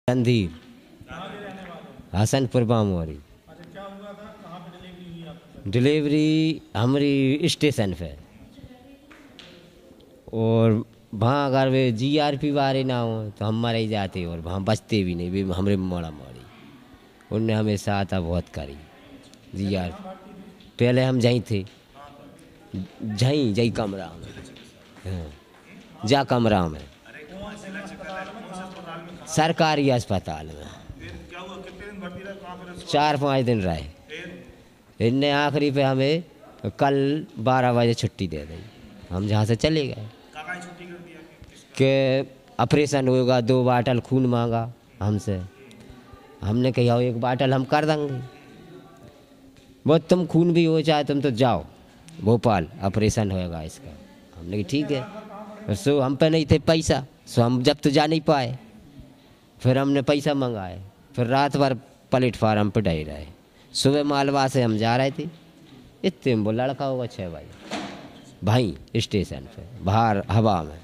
रणधीर हसनपुर बामोरी। क्या हुआ था? कहाँ पे डिलीवरी हुई आपकी? डिलीवरी हमारी स्टेशन पे, और वहाँ अगर वे जीआरपी वाले ना हो तो हम मर ही जाते, और वहाँ बचते भी नहीं, वे हमारे मोड़ा मोड़ी। उनने हमें सहायता बहुत करी। जीआर पहले हम जहीं थे, जहीं कमरा में, हाँ, जा कमरा में, सरकारी अस्पताल में। क्या हुआ? कितने दिन भर्ती रहे? कहाँ पे रहे? 4-5 दिन रहे। इनने आखिरी पे हमें कल 12 बजे छुट्टी दे दी। हम जहाँ से चले गए कहाँ छुट्टी कर दिया कि ऑपरेशन होगा, 2 बाटल खून मांगा हमसे। हमने कहा 1 बाटल हम कर देंगे, वो तुम खून भी हो चाहे तुम तो जाओ भोपाल, ऑपरेशन होएगा इसका। हमने कहा ठीक है। सो हम पे नहीं थे पैसा, सो हम जब तो जा नहीं पाए। फिर हमने पैसा मंगाए, फिर रात भर प्लेटफार्म पर डे रहे। सुबह मालवा से हम जा रहे थे, इतने वो लड़का होगा 6 भाई स्टेशन पे बाहर हवा में।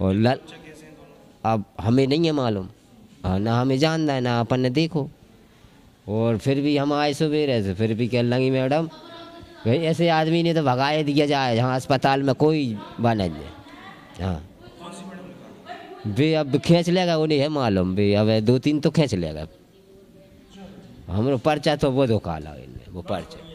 और अब हमें नहीं है मालूम, ना हमें जानना है ना अपन ने देखो। और फिर भी हम आए सवेरे से, फिर भी कह लगी मैडम भाई ऐसे आदमी ने तो भगाए दिया जाए जहाँ अस्पताल में कोई बना नहीं। हाँ वे अब खींच लेगा, उन्हें है मालूम वे, अब 2-3 तो खींच लेगा। हमारा पर्चा तो वो धोखा ला वो पर्चा।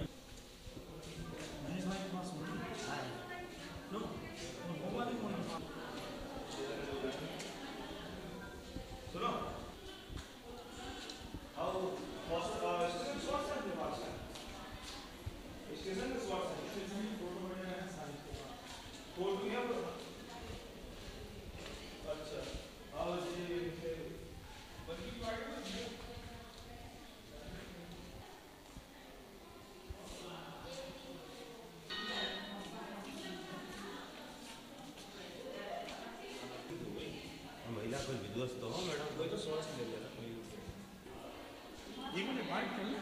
महिला कोई विध्वस्त तो हो मैडम, कोई तो स्वास्थ्य ले लेना। एक मिनट बाइक कर ले,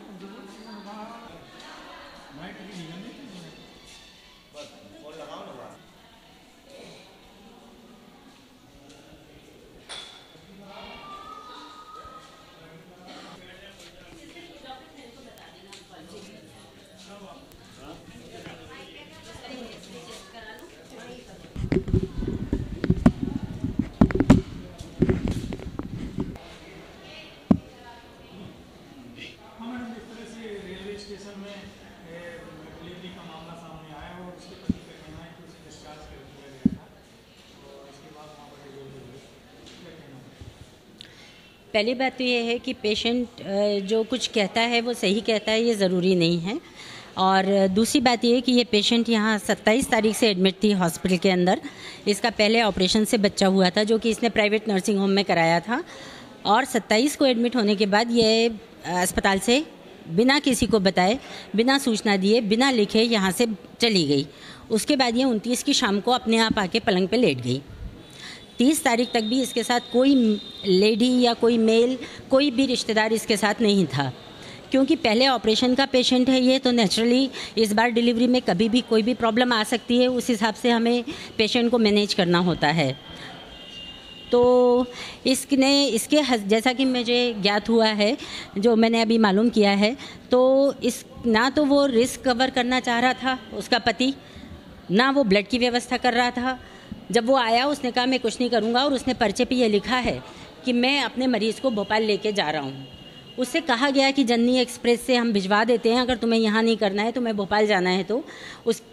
बाइक की निगरानी बस फोन लगाओ ना बात। रेलवे स्टेशन में डिलीवरी का मामला सामने आया और उसके पति का कहना है कि उसे डिस्चार्ज कर दिया गया था और इसके बाद वहाँ पर डिलीवरी हुई। क्या कहना है? पहली बात तो ये है कि पेशेंट जो कुछ कहता है वो सही कहता है, ये ज़रूरी नहीं है। और दूसरी बात ये है कि ये पेशेंट यहाँ 27 तारीख से एडमिट थी हॉस्पिटल के अंदर। इसका पहले ऑपरेशन से बच्चा हुआ था जो कि इसने प्राइवेट नर्सिंग होम में कराया था, और 27 को एडमिट होने के बाद ये अस्पताल से बिना किसी को बताए, बिना सूचना दिए, बिना लिखे यहाँ से चली गई। उसके बाद ये 29 की शाम को अपने आप आके पलंग पे लेट गई। 30 तारीख तक भी इसके साथ कोई लेडी या कोई मेल, कोई भी रिश्तेदार इसके साथ नहीं था, क्योंकि पहले ऑपरेशन का पेशेंट है ये, तो नेचुरली इस बार डिलीवरी में कभी भी कोई भी प्रॉब्लम आ सकती है। उस हिसाब से हमें पेशेंट को मैनेज करना होता है। तो इसके जैसा कि मुझे ज्ञात हुआ है, जो मैंने अभी मालूम किया है, तो ना तो वो रिस्क कवर करना चाह रहा था उसका पति, ना वो ब्लड की व्यवस्था कर रहा था। जब वो आया उसने कहा मैं कुछ नहीं करूँगा, और उसने पर्चे पे ये लिखा है कि मैं अपने मरीज़ को भोपाल लेके जा रहा हूँ। उससे कहा गया कि जननी एक्सप्रेस से हम भिजवा देते हैं, अगर तुम्हें यहाँ नहीं करना है, तुम्हें भोपाल जाना है तो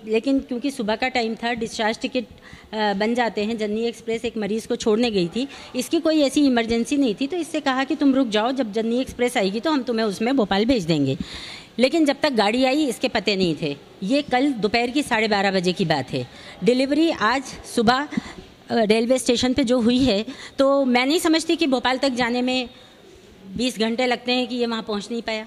लेकिन क्योंकि सुबह का टाइम था, डिस्चार्ज टिकट बन जाते हैं, जननी एक्सप्रेस एक मरीज़ को छोड़ने गई थी, इसकी कोई ऐसी इमरजेंसी नहीं थी, तो इससे कहा कि तुम रुक जाओ, जब जननी एक्सप्रेस आएगी तो हम तुम्हें उसमें भोपाल भेज देंगे। लेकिन जब तक गाड़ी आई इसके पते नहीं थे। ये कल दोपहर की 12:30 बजे की बात है। डिलीवरी आज सुबह रेलवे स्टेशन पे जो हुई है, तो मैं नहीं समझती कि भोपाल तक जाने में 20 घंटे लगते हैं कि ये वहाँ पहुँच नहीं पाया,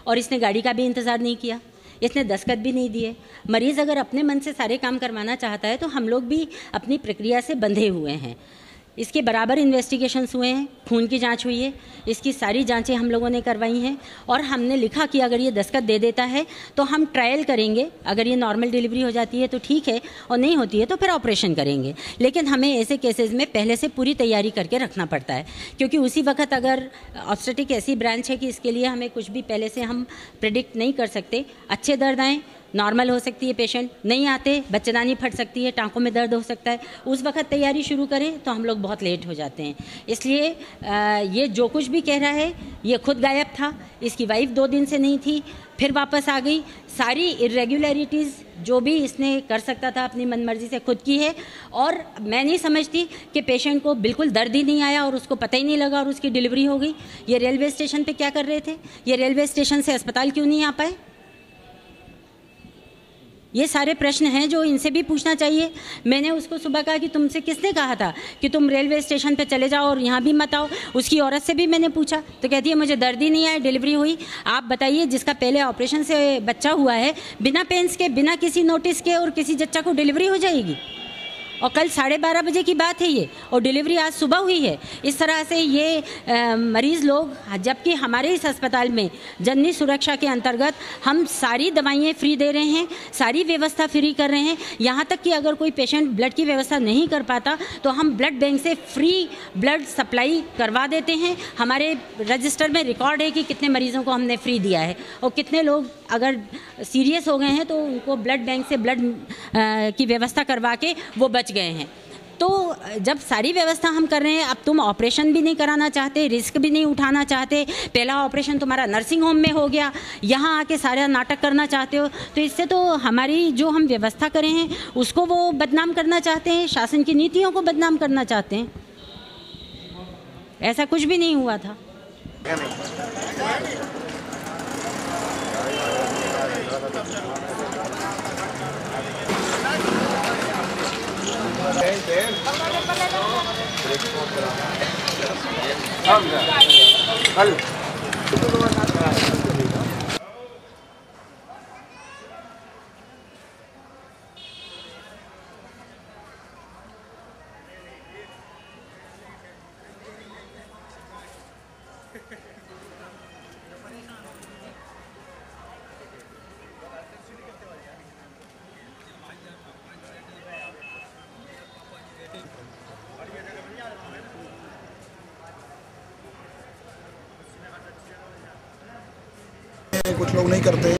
और इसने गाड़ी का भी इंतज़ार नहीं किया, इसने दस्तखत भी नहीं दिए। मरीज़ अगर अपने मन से सारे काम करवाना चाहता है तो हम लोग भी अपनी प्रक्रिया से बंधे हुए हैं। इसके बराबर इन्वेस्टिगेशंस हुए हैं, खून की जांच हुई है, इसकी सारी जांचें हम लोगों ने करवाई हैं और हमने लिखा कि अगर ये दस्तखत दे देता है तो हम ट्रायल करेंगे, अगर ये नॉर्मल डिलीवरी हो जाती है तो ठीक है और नहीं होती है तो फिर ऑपरेशन करेंगे। लेकिन हमें ऐसे केसेस में पहले से पूरी तैयारी करके रखना पड़ता है, क्योंकि उसी वक्त अगर ऑब्स्टेटिक ऐसी ब्रांच है कि इसके लिए हमें कुछ भी पहले से हम प्रिडिक्ट नहीं कर सकते। अच्छे दर्द आएँ, नॉर्मल हो सकती है पेशेंट, नहीं आते बच्चेदानी फट सकती है, टाँकों में दर्द हो सकता है, उस वक्त तैयारी शुरू करें तो हम लोग बहुत लेट हो जाते हैं। इसलिए ये जो कुछ भी कह रहा है ये खुद गायब था, इसकी वाइफ 2 दिन से नहीं थी, फिर वापस आ गई। सारी इरेगुलरिटीज़ जो भी इसने कर सकता था अपनी मनमर्जी से खुद की है। और मैं नहीं समझती कि पेशेंट को बिल्कुल दर्द ही नहीं आया और उसको पता ही नहीं लगा और उसकी डिलीवरी हो गई। ये रेलवे स्टेशन पे क्या कर रहे थे, ये रेलवे स्टेशन से अस्पताल क्यों नहीं आ पाए? ये सारे प्रश्न हैं जो इनसे भी पूछना चाहिए। मैंने उसको सुबह कहा कि तुमसे किसने कहा था कि तुम रेलवे स्टेशन पे चले जाओ और यहाँ भी मत आओ? उसकी औरत से भी मैंने पूछा तो कहती है मुझे दर्द ही नहीं आया, डिलीवरी हुई। आप बताइए, जिसका पहले ऑपरेशन से बच्चा हुआ है, बिना पेंस के, बिना किसी नोटिस के और किसी जच्चा को डिलीवरी हो जाएगी? और कल 12:30 बजे की बात है ये, और डिलीवरी आज सुबह हुई है। इस तरह से ये मरीज़ लोग, जबकि हमारे इस अस्पताल में जननी सुरक्षा के अंतर्गत हम सारी दवाइयाँ फ्री दे रहे हैं, सारी व्यवस्था फ्री कर रहे हैं। यहाँ तक कि अगर कोई पेशेंट ब्लड की व्यवस्था नहीं कर पाता तो हम ब्लड बैंक से फ्री ब्लड सप्लाई करवा देते हैं। हमारे रजिस्टर में रिकॉर्ड है कि कितने मरीज़ों को हमने फ्री दिया है और कितने लोग अगर सीरियस हो गए हैं तो उनको ब्लड बैंक से ब्लड की व्यवस्था करवा के वो बच गए हैं। तो जब सारी व्यवस्था हम कर रहे हैं, अब तुम ऑपरेशन भी नहीं कराना चाहते, रिस्क भी नहीं उठाना चाहते, पहला ऑपरेशन तुम्हारा नर्सिंग होम में हो गया, यहाँ आके सारा नाटक करना चाहते हो, तो इससे तो हमारी जो हम व्यवस्था करें हैं उसको वो बदनाम करना चाहते हैं, शासन की नीतियों को बदनाम करना चाहते हैं। ऐसा कुछ भी नहीं हुआ था। कुछ लोग नहीं करते।